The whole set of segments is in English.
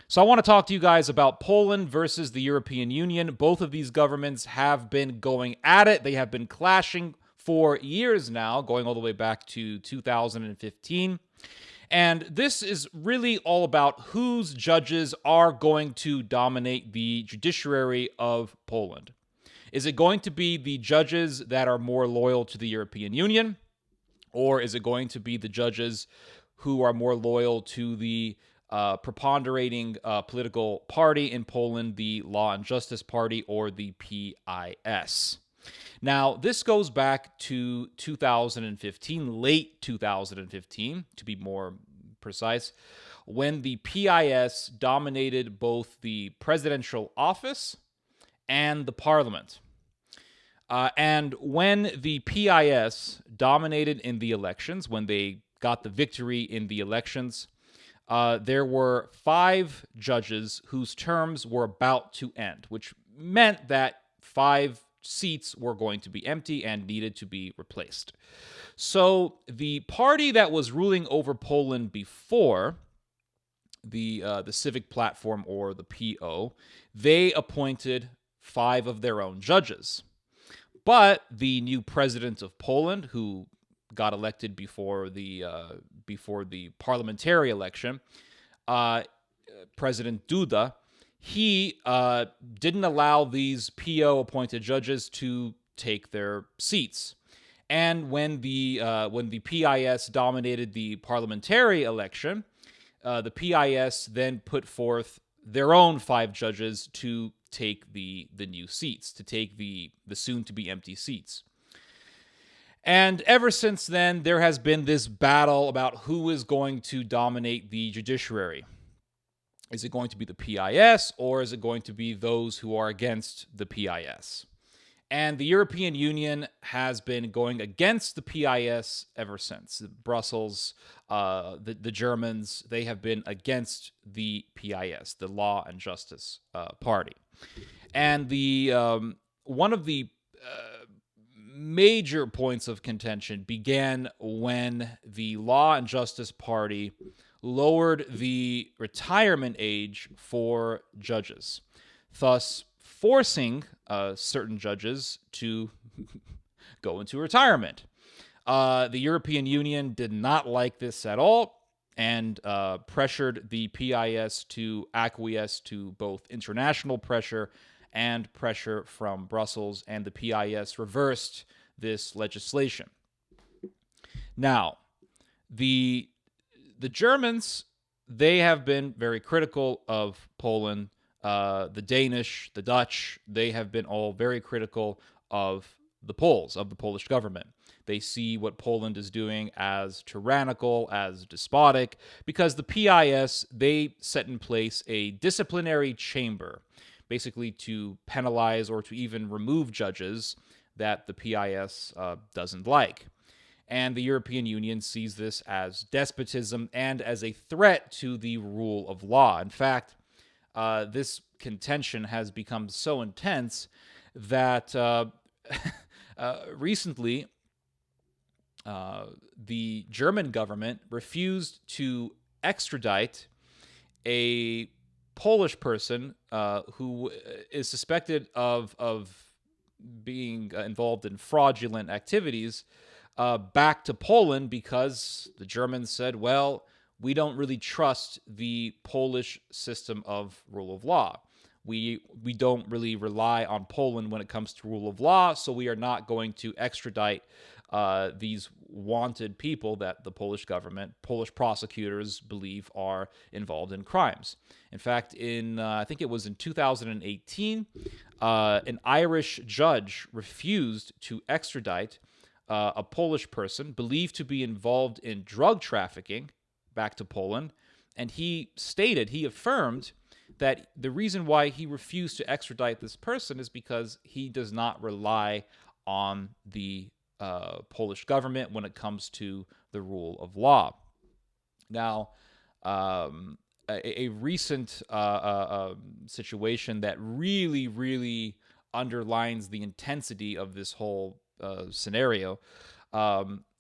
So I want to talk to you guys about Poland versus the European Union. Both of these governments have been going at it. They have been clashing for years now, going all the way back to 2015. And this is really all about whose judges are going to dominate the judiciary of Poland. Is it going to be the judges that are more loyal to the European Union? Or is it going to be the judges who are more loyal to the preponderating political party in Poland, the Law and Justice Party, or the PIS? Now, this goes back to 2015, late 2015, to be more precise, when the PIS dominated both the presidential office and the parliament. And when the PIS dominated in the elections, when they got the victory in the elections, there were 5 judges whose terms were about to end, which meant that 5 seats were going to be empty and needed to be replaced. So the party that was ruling over Poland before, the Civic Platform, or the PO, they appointed 5 of their own judges. But the new president of Poland, who got elected before the parliamentary election, President Duda, he didn't allow these PO appointed judges to take their seats. And when the PIS dominated the parliamentary election, the PIS then put forth their own 5 judges to take the new seats, to take the soon-to-be empty seats. And ever since then, there has been this battle about who is going to dominate the judiciary. Is it going to be the PIS, or is it going to be those who are against the PIS? And the European Union has been going against the PIS ever since. Brussels, the Germans, they have been against the PIS, the Law and Justice Party. And one of the major points of contention began when the Law and Justice Party lowered the retirement age for judges, thus forcing certain judges to go into retirement. The European Union did not like this at all and pressured the PIS to acquiesce to both international pressure and pressure from Brussels, and the PIS reversed this legislation. Now, the Germans, they have been very critical of Poland. The Danish, the Dutch, they have been all very critical of the Poles, of the Polish government. They see what Poland is doing as tyrannical, as despotic, because the PIS, they set in place a disciplinary chamber, basically to penalize or to even remove judges that the PIS doesn't like. And the European Union sees this as despotism and as a threat to the rule of law. In fact, this contention has become so intense that recently the German government refused to extradite a Polish person who is suspected of being involved in fraudulent activities back to Poland, because the Germans said, well, we don't really trust the Polish system of rule of law. We don't really rely on Poland when it comes to rule of law, so we are not going to extradite these wanted people that the Polish government, Polish prosecutors believe are involved in crimes. In fact, I think it was in 2018, an Irish judge refused to extradite a Polish person believed to be involved in drug trafficking back to Poland, and he affirmed that the reason why he refused to extradite this person is because he does not rely on the Polish government when it comes to the rule of law. Now, a recent situation that really, really underlines the intensity of this whole scenario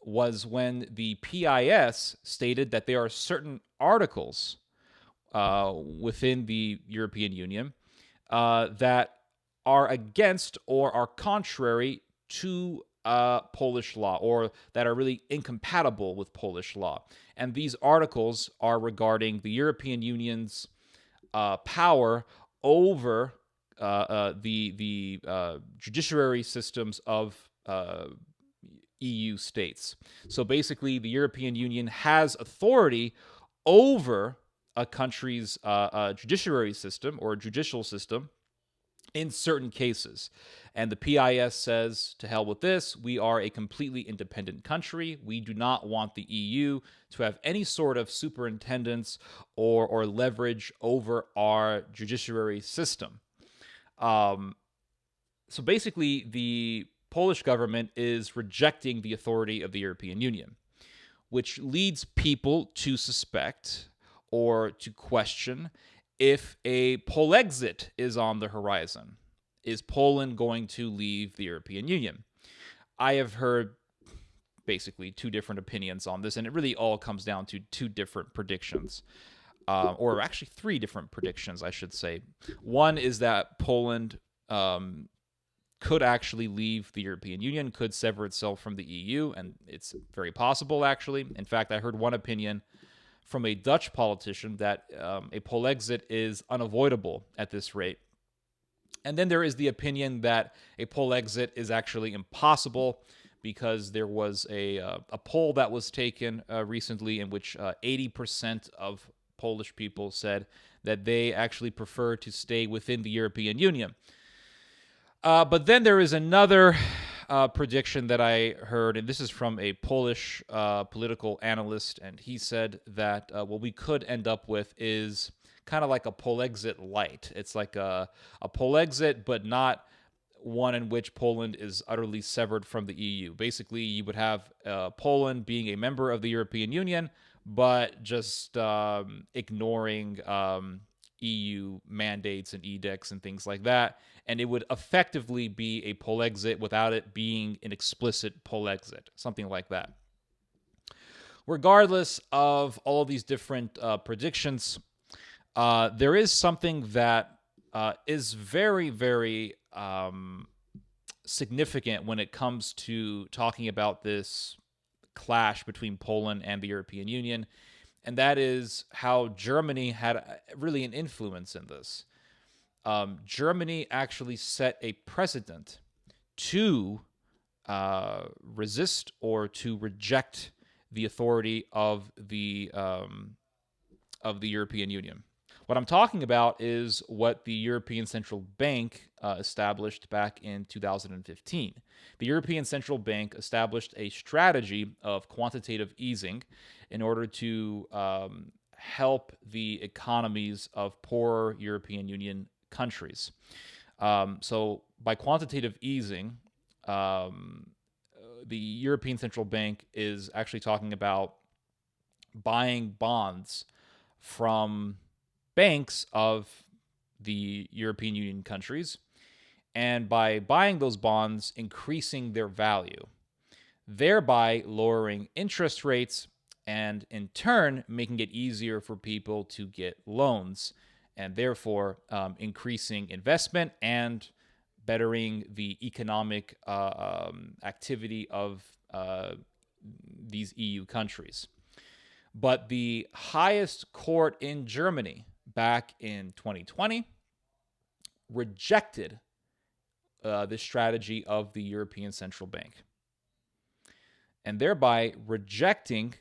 was when the PIS stated that there are certain articles within the European Union that are against or are contrary to Polish law, or that are really incompatible with Polish law. And these articles are regarding the European Union's power over the judiciary systems of EU states. So basically, the European Union has authority over a country's judiciary system or judicial system in certain cases. And the PIS says, to hell with this, we are a completely independent country. We do not want the EU to have any sort of superintendence or leverage over our judiciary system. So basically, the Polish government is rejecting the authority of the European Union, which leads people to suspect or to question if a Polexit is on the horizon. Is Poland going to leave the European Union? I have heard basically two different opinions on this, and it really all comes down to two different predictions, or actually three different predictions, I should say. One is that Poland could actually leave the European Union, could sever itself from the EU, and it's very possible, actually. In fact, I heard one opinion from a Dutch politician that a Polexit is unavoidable at this rate. And then there is the opinion that a Polexit is actually impossible, because there was a poll that was taken recently in which 80% of Polish people said that they actually prefer to stay within the European Union. But then there is another prediction that I heard, and this is from a Polish political analyst, and he said that what we could end up with is kind of like a Polexit light. It's like a Polexit, but not one in which Poland is utterly severed from the EU. Basically, you would have Poland being a member of the European Union, but just ignoring EU mandates and edicts and things like that. And it would effectively be a Polexit without it being an explicit Polexit, something like that. Regardless of all these different predictions, there is something that is very, very significant when it comes to talking about this clash between Poland and the European Union, and that is how Germany had really an influence in this. Germany actually set a precedent to resist or to reject the authority of the European Union. What I'm talking about is what the European Central Bank established back in 2015. The European Central Bank established a strategy of quantitative easing in order to help the economies of poorer European Union countries. So by quantitative easing, the European Central Bank is actually talking about buying bonds from banks of the European Union countries, and by buying those bonds, increasing their value, thereby lowering interest rates, and in turn making it easier for people to get loans, and therefore increasing investment and bettering the economic activity of these EU countries. But the highest court in Germany back in 2020 rejected the strategy of the European Central Bank, and thereby rejecting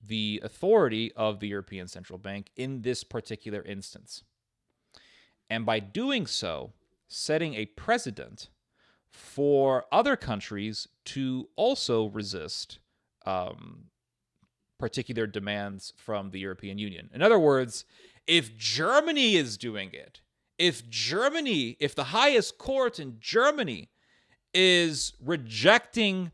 the authority of the European Central Bank in this particular instance. And by doing so, setting a precedent for other countries to also resist particular demands from the European Union. In other words, if Germany is doing it, if the highest court in Germany is rejecting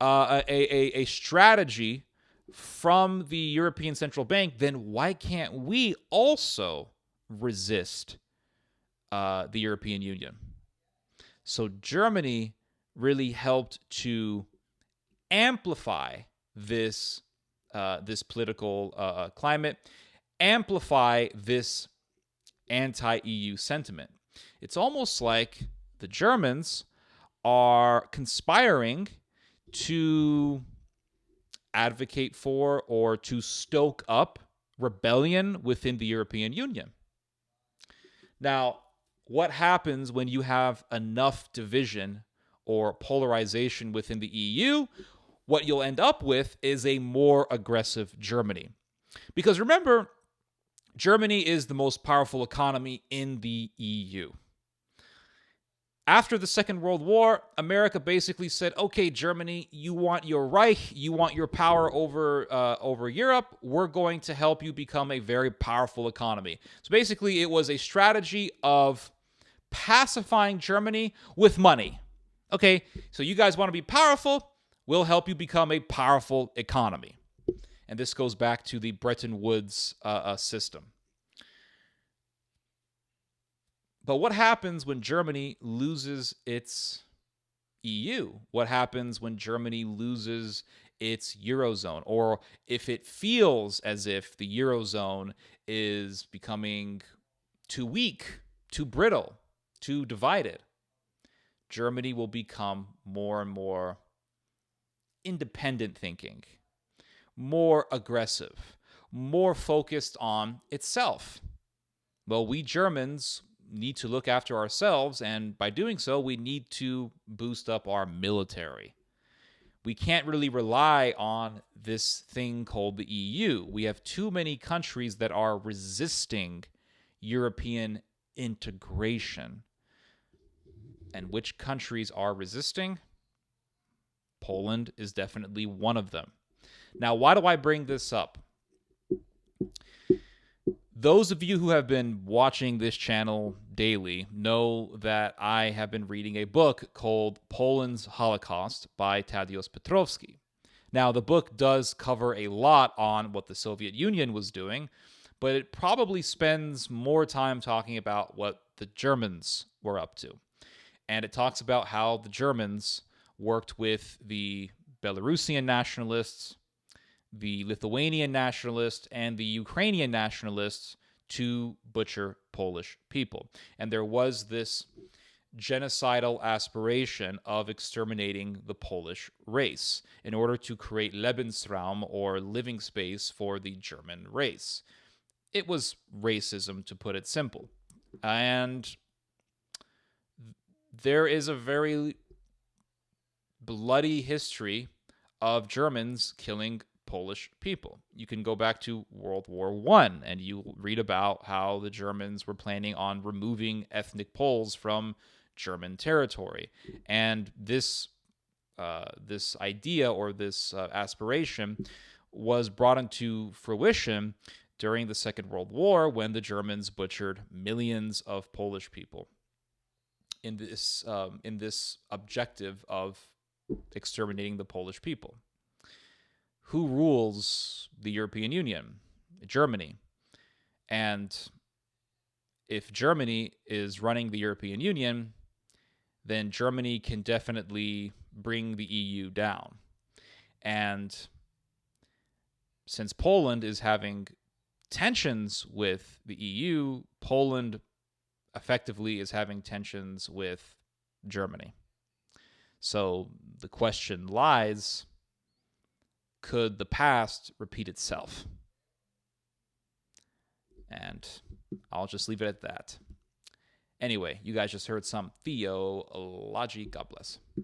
a strategy from the European Central Bank, then why can't we also resist the European Union? So Germany really helped to amplify this political climate, amplify this anti-EU sentiment. It's almost like the Germans are conspiring to advocate for or to stoke up rebellion within the European Union. Now, what happens when you have enough division or polarization within the EU? What you'll end up with is a more aggressive Germany. Because remember, Germany is the most powerful economy in the EU. After the Second World War, America basically said, okay, Germany, you want your Reich, you want your power over Europe, we're going to help you become a very powerful economy. So basically, it was a strategy of pacifying Germany with money. Okay, so you guys want to be powerful, we'll help you become a powerful economy. And this goes back to the Bretton Woods system. But what happens when Germany loses its EU? What happens when Germany loses its Eurozone? Or if it feels as if the Eurozone is becoming too weak, too brittle, too divided, Germany will become more and more independent thinking, more aggressive, more focused on itself. Well, we Germans need to look after ourselves, and by doing so, we need to boost up our military. We can't really rely on this thing called the EU. We have too many countries that are resisting European integration. And which countries are resisting? Poland is definitely one of them. Now, why do I bring this up? Those of you who have been watching this channel daily know that I have been reading a book called Poland's Holocaust by Tadeusz Petrowski. Now, the book does cover a lot on what the Soviet Union was doing, but it probably spends more time talking about what the Germans were up to. And it talks about how the Germans worked with the Belarusian nationalists, the Lithuanian nationalists, and the Ukrainian nationalists to butcher Polish people. And there was this genocidal aspiration of exterminating the Polish race in order to create Lebensraum, or living space, for the German race. It was racism, to put it simple. And there is a very bloody history of Germans killing Polish people. You can go back to World War I, and you read about how the Germans were planning on removing ethnic Poles from German territory. And this idea, or this aspiration, was brought into fruition during the Second World War, when the Germans butchered millions of Polish people in this objective of exterminating the Polish people. Who rules the European Union? Germany. And if Germany is running the European Union, then Germany can definitely bring the EU down. And since Poland is having tensions with the EU, Poland effectively is having tensions with Germany. So the question lies, could the past repeat itself? And I'll just leave it at that. Anyway, you guys just heard some theology. God bless.